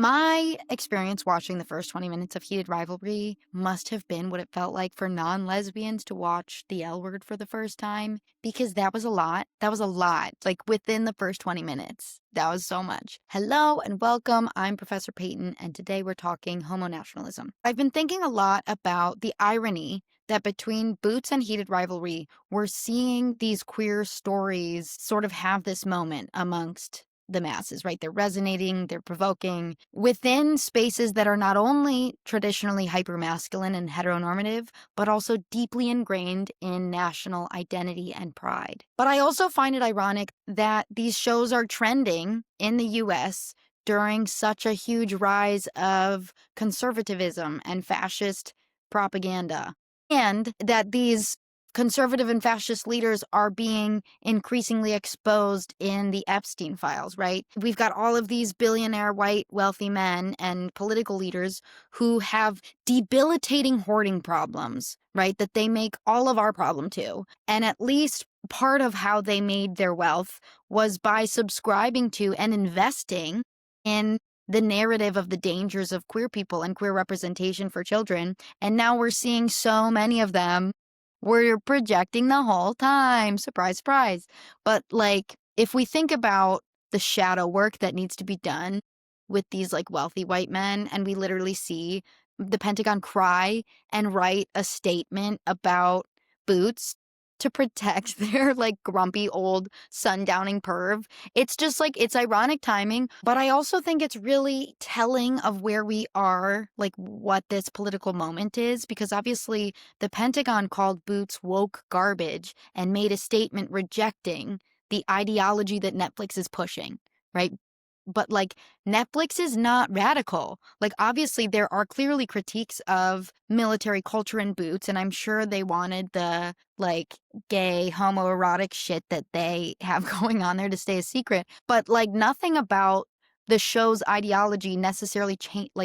My experience watching the first 20 minutes of Heated Rivalry must have been what it felt like for non-lesbians to watch the L Word for the first time, because that was a lot. That was a lot, like within the first 20 minutes. That was so much. Hello and welcome. I'm Professor Peyton, and today we're talking homo-nationalism. I've been thinking a lot about the irony that between Boots and Heated Rivalry, we're seeing these queer stories sort of have this moment amongst the masses, right? They're resonating, they're provoking within spaces that are not only traditionally hypermasculine and heteronormative, but also deeply ingrained in national identity and pride. But I also find it ironic that these shows are trending in the US during such a huge rise of conservatism and fascist propaganda, and that these conservative and fascist leaders are being increasingly exposed in the Epstein files, right? We've got all of these billionaire white wealthy men and political leaders who have debilitating hoarding problems, right? That they make all of our problem too. And at least part of how they made their wealth was by subscribing to and investing in the narrative of the dangers of queer people and queer representation for children. And now we're seeing so many of them. We're projecting the whole time. Surprise, surprise. But like, if we think about the shadow work that needs to be done with these like wealthy white men, and we literally see the Pentagon cry and write a statement about Boots to protect their like grumpy old sundowning perv. It's just like, it's ironic timing, but I also think it's really telling of where we are, like what this political moment is, because obviously the Pentagon called Boots woke garbage and made a statement rejecting the ideology that Netflix is pushing, right? But like, Netflix is not radical. Like, obviously there are clearly critiques of military culture in Boots, and I'm sure they wanted the like gay homoerotic shit that they have going on there to stay a secret. But like, nothing about the show's ideology necessarily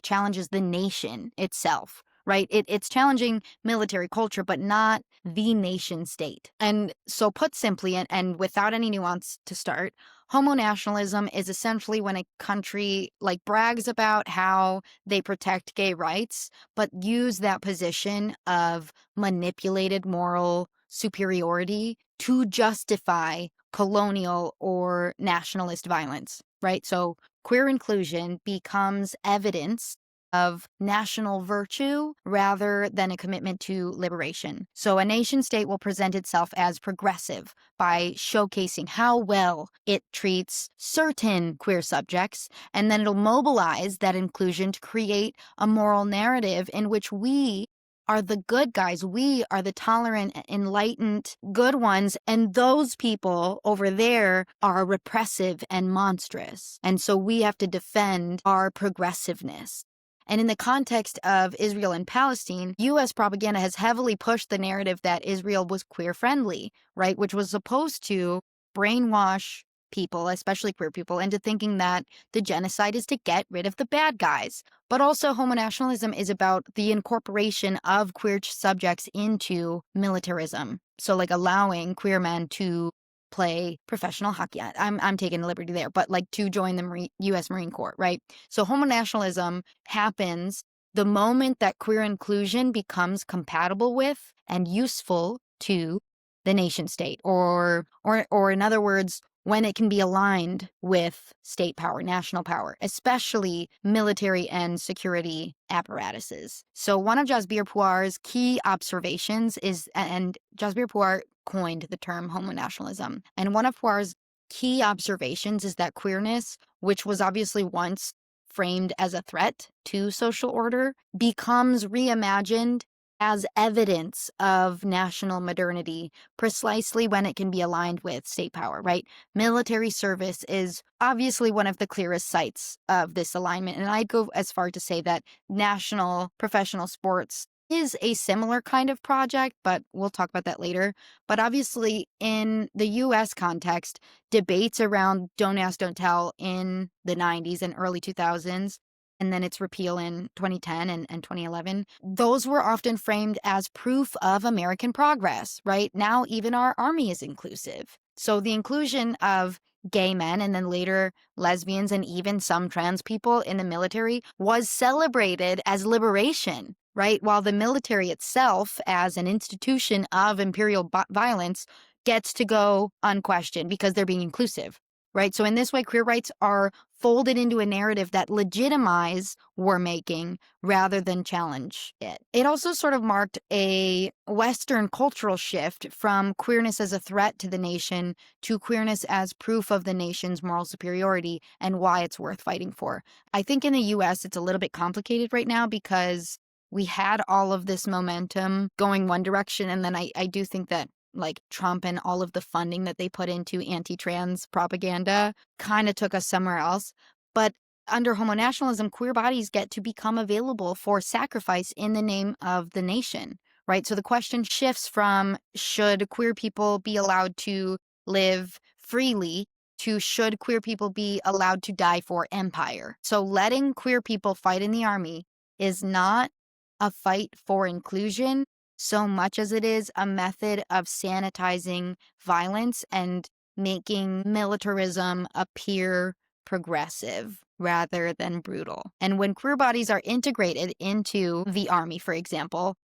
challenges the nation itself, right? It's challenging military culture, but not the nation state. And so put simply, and without any nuance to start, homo-nationalism is essentially when a country like brags about how they protect gay rights, but use that position of manipulated moral superiority to justify colonial or nationalist violence, right? So queer inclusion becomes evidence of national virtue rather than a commitment to liberation. So a nation state will present itself as progressive by showcasing how well it treats certain queer subjects, and then it'll mobilize that inclusion to create a moral narrative in which we are the good guys. We are the tolerant, enlightened, good ones. And those people over there are repressive and monstrous. And so we have to defend our progressiveness. And in the context of Israel and Palestine, U.S. propaganda has heavily pushed the narrative that Israel was queer-friendly, right? Which was supposed to brainwash people, especially queer people, into thinking that the genocide is to get rid of the bad guys. But also, homonationalism is about the incorporation of queer subjects into militarism. So, like, allowing queer men to play professional hockey. I'm taking a liberty there, but like to join the U.S. Marine Corps, right? So homonationalism happens the moment that queer inclusion becomes compatible with and useful to the nation state, or in other words, when it can be aligned with state power, national power, especially military and security apparatuses. So one of Jasbir Puar's key observations is, and Jasbir Puar coined the term homonationalism, and one of Puar's key observations is that queerness, which was obviously once framed as a threat to social order, becomes reimagined as evidence of national modernity precisely when it can be aligned with state power, right? Military service is obviously one of the clearest sites of this alignment. And I'd go as far to say that national professional sports is a similar kind of project, but we'll talk about that later. But obviously, in the US context, debates around Don't Ask, Don't Tell in the 90s and early 2000s, and then its repeal in 2010 and 2011, those were often framed as proof of American progress, right? Now even our army is inclusive. So the inclusion of gay men and then later lesbians and even some trans people in the military was celebrated as liberation, right? While the military itself, as an institution of imperial violence, gets to go unquestioned because they're being inclusive, right? So in this way, queer rights are folded into a narrative that legitimize war making rather than challenge it. It also sort of marked a Western cultural shift from queerness as a threat to the nation to queerness as proof of the nation's moral superiority and why it's worth fighting for. I think in the US, it's a little bit complicated right now because we had all of this momentum going one direction. And then I do think that like Trump and all of the funding that they put into anti-trans propaganda kind of took us somewhere else. But under homo-nationalism, queer bodies get to become available for sacrifice in the name of the nation, right? So the question shifts from should queer people be allowed to live freely to should queer people be allowed to die for empire. So letting queer people fight in the army is not a fight for inclusion so much as it is a method of sanitizing violence and making militarism appear progressive rather than brutal. And when queer bodies are integrated into the army, for example,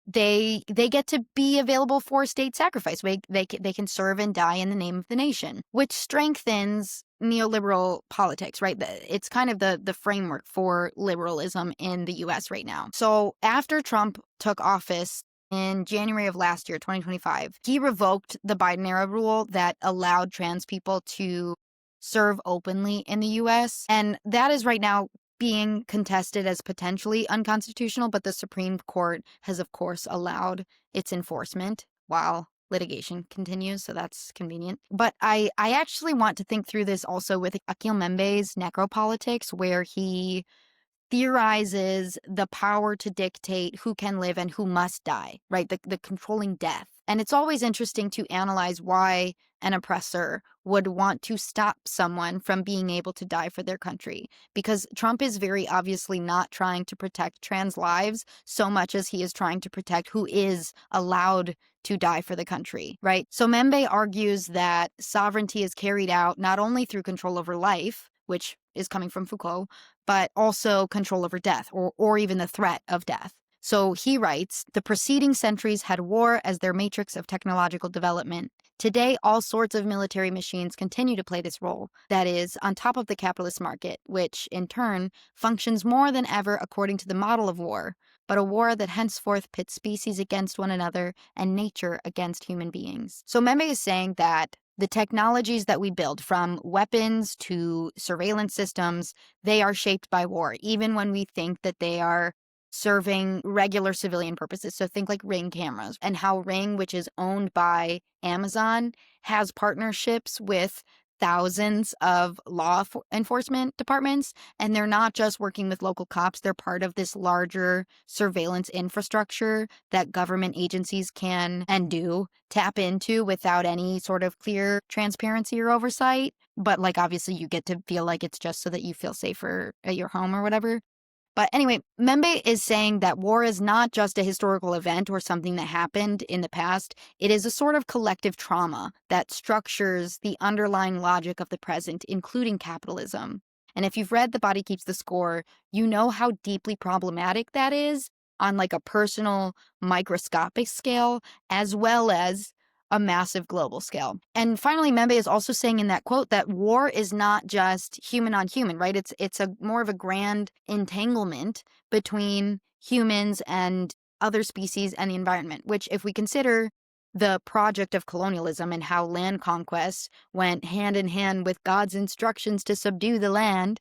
they get to be available for state sacrifice. They can serve and die in the name of the nation, which strengthens neoliberal politics, right? It's kind of the framework for liberalism in the US right now. So after Trump took office in January of last year, 2025, he revoked the Biden era rule that allowed trans people to serve openly in the US. And that is right now being contested as potentially unconstitutional, but the Supreme Court has, of course, allowed its enforcement while litigation continues, so that's convenient. But I actually want to think through this also with Akhil Membe's Necropolitics, where he theorizes the power to dictate who can live and who must die, right? The controlling death. And it's always interesting to analyze why an oppressor would want to stop someone from being able to die for their country. Because Trump is very obviously not trying to protect trans lives so much as he is trying to protect who is allowed to die for the country, right? So Membe argues that sovereignty is carried out not only through control over life, which is coming from Foucault, but also control over death or even the threat of death. So he writes, the preceding centuries had war as their matrix of technological development. Today, all sorts of military machines continue to play this role, that is, on top of the capitalist market, which, in turn, functions more than ever according to the model of war, but a war that henceforth pits species against one another and nature against human beings. So Membe is saying that the technologies that we build, from weapons to surveillance systems, they are shaped by war, even when we think that they are serving regular civilian purposes. So think like Ring cameras, and how Ring, which is owned by Amazon, has partnerships with thousands of law enforcement departments. And they're not just working with local cops, they're part of this larger surveillance infrastructure that government agencies can and do tap into without any sort of clear transparency or oversight. But like, obviously you get to feel like it's just so that you feel safer at your home or whatever. But anyway, Membe is saying that war is not just a historical event or something that happened in the past. It is a sort of collective trauma that structures the underlying logic of the present, including capitalism. And if you've read The Body Keeps the Score, you know how deeply problematic that is on like a personal microscopic scale, as well as a massive global scale. And finally, Membe is also saying in that quote that war is not just human on human, right? It's a more of a grand entanglement between humans and other species and the environment, which if we consider the project of colonialism and how land conquest went hand in hand with God's instructions to subdue the land,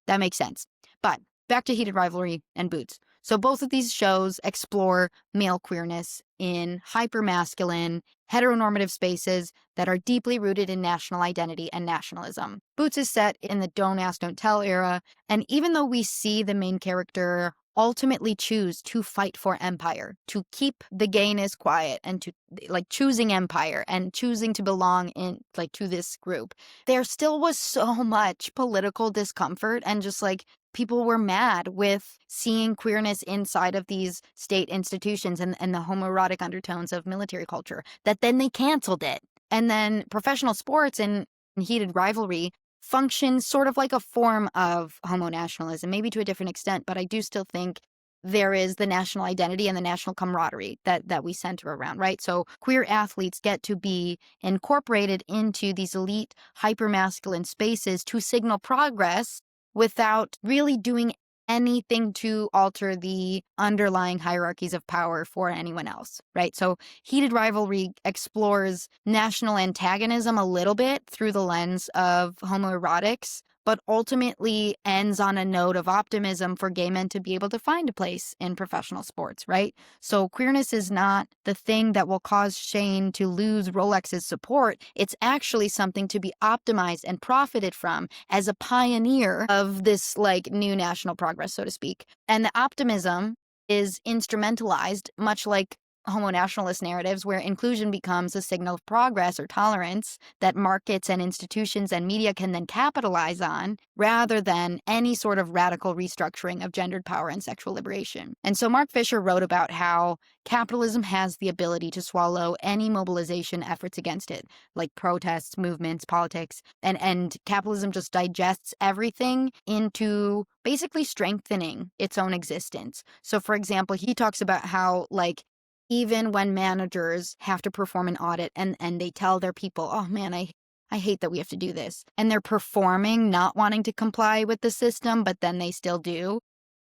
that makes sense. But back to Heated Rivalry and Boots. So both of these shows explore male queerness in hyper-masculine, heteronormative spaces that are deeply rooted in national identity and nationalism. Boots is set in the Don't Ask, Don't Tell era, and even though we see the main character ultimately choose to fight for empire, to keep the gayness quiet, and to like choosing empire and choosing to belong in like to this group, there still was so much political discomfort and just like people were mad with seeing queerness inside of these state institutions and the homoerotic undertones of military culture, that then they canceled it. And then professional sports and heated rivalry function sort of like a form of homo-nationalism, maybe to a different extent, but I do still think there is the national identity and the national camaraderie that we center around, right? So queer athletes get to be incorporated into these elite hypermasculine spaces to signal progress without really doing anything to alter the underlying hierarchies of power for anyone else, right? So heated rivalry explores national antagonism a little bit through the lens of homoerotics, but ultimately ends on a note of optimism for gay men to be able to find a place in professional sports, right? So queerness is not the thing that will cause Shane to lose Rolex's support. It's actually something to be optimized and profited from as a pioneer of this like new national progress, so to speak. And the optimism is instrumentalized, much like homo-nationalist narratives, where inclusion becomes a signal of progress or tolerance that markets and institutions and media can then capitalize on, rather than any sort of radical restructuring of gendered power and sexual liberation. And so Mark Fisher wrote about how capitalism has the ability to swallow any mobilization efforts against it, like protests, movements, politics, and capitalism just digests everything into basically strengthening its own existence. So, for example, he talks about how, like, even when managers have to perform an audit and they tell their people, oh man, I hate that we have to do this. And they're performing, not wanting to comply with the system, but then they still do.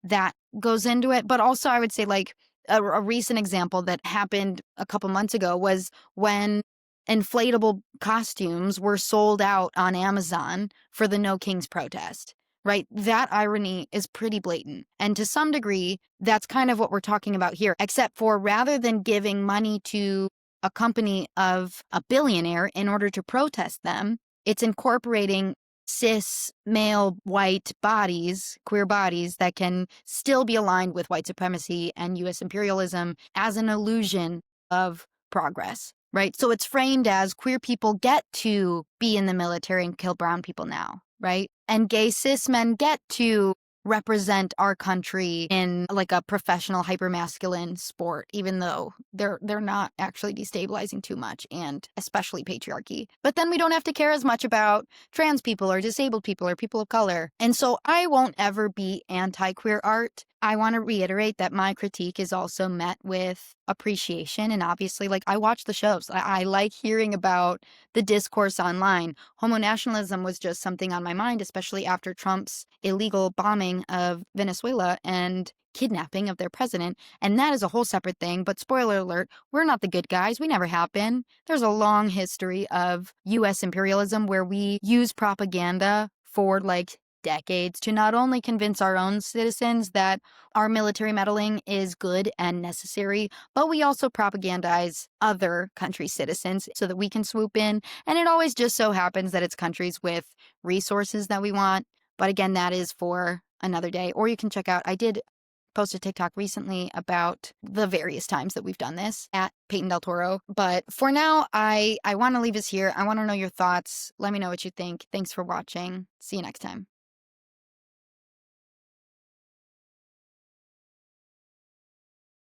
That goes into it. But also, I would say, like, a recent example that happened a couple months ago was when inflatable costumes were sold out on Amazon for the No Kings protest. Right? That irony is pretty blatant. And to some degree, that's kind of what we're talking about here, except for rather than giving money to a company of a billionaire in order to protest them, it's incorporating cis male white bodies, queer bodies that can still be aligned with white supremacy and US imperialism as an illusion of progress. Right? So it's framed as queer people get to be in the military and kill brown people now. Right? And gay cis men get to represent our country in like a professional hypermasculine sport, even though they're not actually destabilizing too much, and especially patriarchy. But then we don't have to care as much about trans people or disabled people or people of color. And so I won't ever be anti-queer art. I want to reiterate that my critique is also met with appreciation. And obviously, like, I watch the shows. I like hearing about the discourse online. Homo-nationalism was just something on my mind, especially after Trump's illegal bombing of Venezuela and kidnapping of their president. And that is a whole separate thing. But spoiler alert, we're not the good guys. We never have been. There's a long history of US imperialism where we use propaganda for like decades to not only convince our own citizens that our military meddling is good and necessary, but we also propagandize other countries' citizens so that we can swoop in. And it always just so happens that it's countries with resources that we want. But again, that is for another day. Or you can check out, I did post a TikTok recently about the various times that we've done this at Peyton Del Toro. But for now, I want to leave us here. I want to know your thoughts. Let me know what you think. Thanks for watching. See you next time.